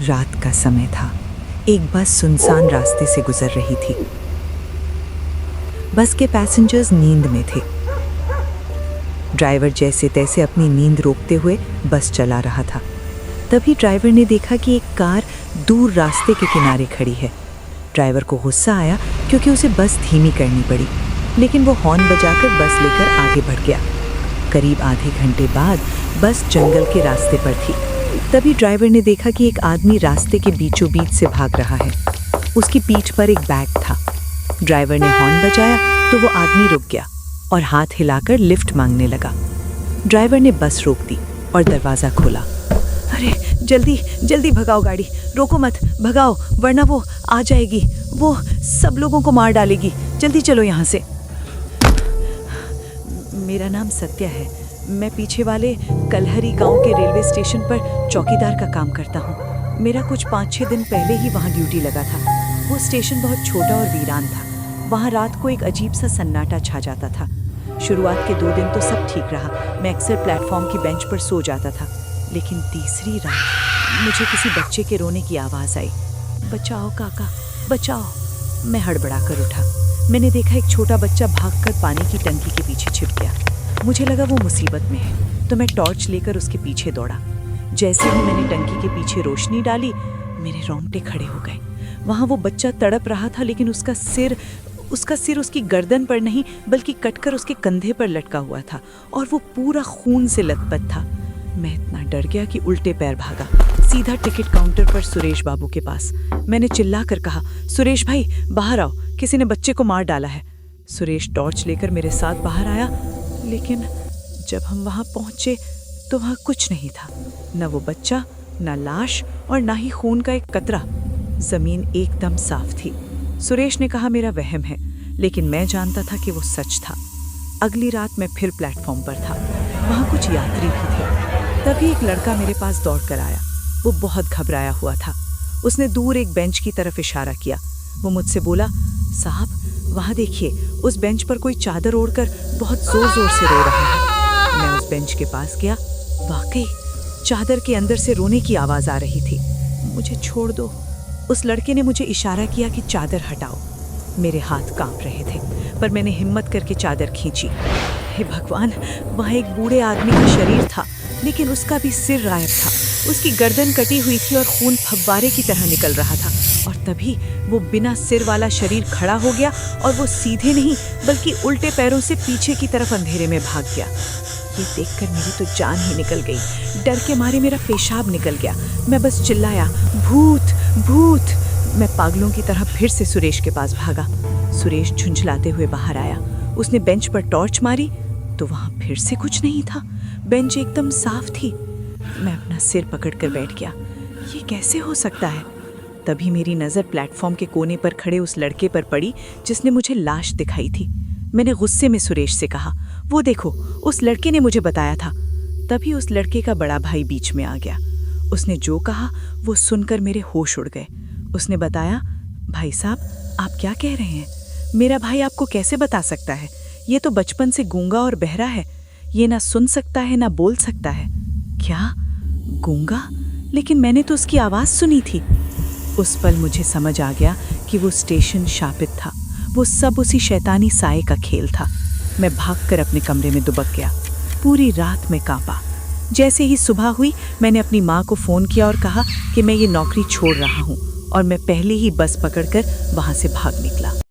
रात का समय था। एक बस सुनसान रास्ते से गुजर रही थी। बस के पैसेंजर्स नींद में थे। ड्राइवर जैसे तैसे अपनी नींद रोकते हुए बस चला रहा था। तभी ड्राइवर ने देखा कि एक कार दूर रास्ते के किनारे खड़ी है। ड्राइवर को गुस्सा आया क्योंकि उसे बस धीमी करनी पड़ी, लेकिन वो हॉर्न बजाकर बस लेकर आगे बढ़ गया। करीब आधे घंटे बाद बस जंगल के रास्ते पर थी। तभी ड्राइवर ने देखा कि एक आदमी रास्ते के बीचों बीच से भाग रहा है। उसकी पीठ पर एक बैग था। ड्राइवर ने हॉर्न बजाया तो वो आदमी रुक गया और हाथ हिलाकर लिफ्ट मांगने लगा। ड्राइवर ने बस रोक दी और दरवाज़ा खोला। अरे जल्दी जल्दी भगाओ गाड़ी, रोको मत, भगाओ वरना वो आ जाएगी, वो सब लोगों को मार डालेगी, जल्दी चलो यहाँ से। मेरा नाम सत्या है। मैं पीछे वाले कलहरी गांव के रेलवे स्टेशन पर चौकीदार का काम करता हूँ। मेरा कुछ 5-6 दिन पहले ही वहाँ ड्यूटी लगा था। वो स्टेशन बहुत छोटा और वीरान था। वहाँ रात को एक अजीब सा सन्नाटा छा जाता था। शुरुआत के 2 दिन तो सब ठीक रहा। मैं अक्सर प्लेटफॉर्म की बेंच पर सो जाता था, लेकिन तीसरी रात मुझे किसी बच्चे के रोने की आवाज़ आई। बचाओ काका, बचाओ। मैं हड़बड़ा कर उठा। मैंने देखा एक छोटा बच्चा भागकर पानी की टंकी के पीछे छिप गया। मुझे लगा वो मुसीबत में है, तो मैं टॉर्च लेकर उसके पीछे दौड़ा। जैसे ही मैंने टंकी के पीछे रोशनी डाली, मेरे रोंगटे खड़े हो गए। वहाँ वो बच्चा तड़प रहा था, लेकिन उसका सिर उसकी गर्दन पर नहीं बल्कि कटकर उसके कंधे पर लटका हुआ था और वो पूरा खून से लथपथ था। मैं इतना डर गया कि उल्टे पैर भागा सीधा टिकट काउंटर पर सुरेश बाबू के पास। मैंने चिल्ला कर कहा, सुरेश भाई बाहर आओ, किसी ने बच्चे को मार डाला है। सुरेश टॉर्च लेकर मेरे साथ बाहर आया, लेकिन जब हम वहाँ पहुँचे तो वहाँ कुछ नहीं था। न वो बच्चा, न लाश और न ही खून का एक कतरा। जमीन एकदम साफ थी। सुरेश ने कहा मेरा वहम है, लेकिन मैं जानता था कि वो सच था। अगली रात मैं फिर प्लेटफॉर्म पर था। वहाँ कुछ यात्री भी थे। तभी एक लड़का मेरे पास दौड़ कर आया। वो बहुत घबराया हुआ था। उसने दूर एक बेंच की तरफ इशारा किया। वो मुझसे बोला, साहब वहाँ देखिए, उस बेंच पर कोई चादर ओढ़कर बहुत जोर जोर से रो रहा है। मैं उस बेंच के पास गया। वाकई चादर के अंदर से रोने की आवाज़ आ रही थी। मुझे छोड़ दो। उस लड़के ने मुझे इशारा किया कि चादर हटाओ। मेरे हाथ कांप रहे थे, पर मैंने हिम्मत करके चादर खींची। हे भगवान, वहाँ एक बूढ़े आदमी का शरीर था, लेकिन उसका भी सिर गायब था। उसकी गर्दन कटी हुई थी और खून फव्वारे की तरह निकल रहा था। और तभी वो बिना सिर वाला शरीर खड़ा हो गया और वो सीधे नहीं बल्कि उल्टे पैरों से पीछे की तरफ अंधेरे में भाग गया। ये देखकर मेरी तो जान ही निकल गई। डर के मारे मेरा पेशाब निकल गया। मैं बस चिल्लाया, भूत भूत। मैं पागलों की तरह फिर से सुरेश के पास भागा। सुरेश झुंझलाते हुए बाहर आया। उसने बेंच पर टॉर्च मारी तो वहाँ फिर से कुछ नहीं था। बेंच एकदम साफ थी। मैं अपना सिर पकड़कर बैठ गया। ये कैसे हो सकता है? तभी मेरी नज़र प्लेटफॉर्म के कोने पर खड़े उस लड़के पर पड़ी जिसने मुझे लाश दिखाई थी। मैंने गुस्से में सुरेश से कहा, वो देखो, उस लड़के ने मुझे बताया था। तभी उस लड़के का बड़ा भाई बीच में आ गया। उसने जो कहा वो सुनकर मेरे होश उड़ गए। उसने बताया, भाई साहब आप क्या कह रहे हैं? मेरा भाई आपको कैसे बता सकता है? ये तो बचपन से गूंगा और बहरा है। ये ना सुन सकता है ना बोल सकता है। क्या? गूंगा? लेकिन मैंने तो उसकी आवाज़ सुनी थी। उस पल मुझे समझ आ गया कि वो स्टेशन शापित था। वो सब उसी शैतानी साए का खेल था। मैं भागकर अपने कमरे में दुबक गया। पूरी रात में कांपा। जैसे ही सुबह हुई, मैंने अपनी माँ को फ़ोन किया और कहा कि मैं ये नौकरी छोड़ रहा हूँ, और मैं पहले ही बस पकड़कर वहाँ से भाग निकला।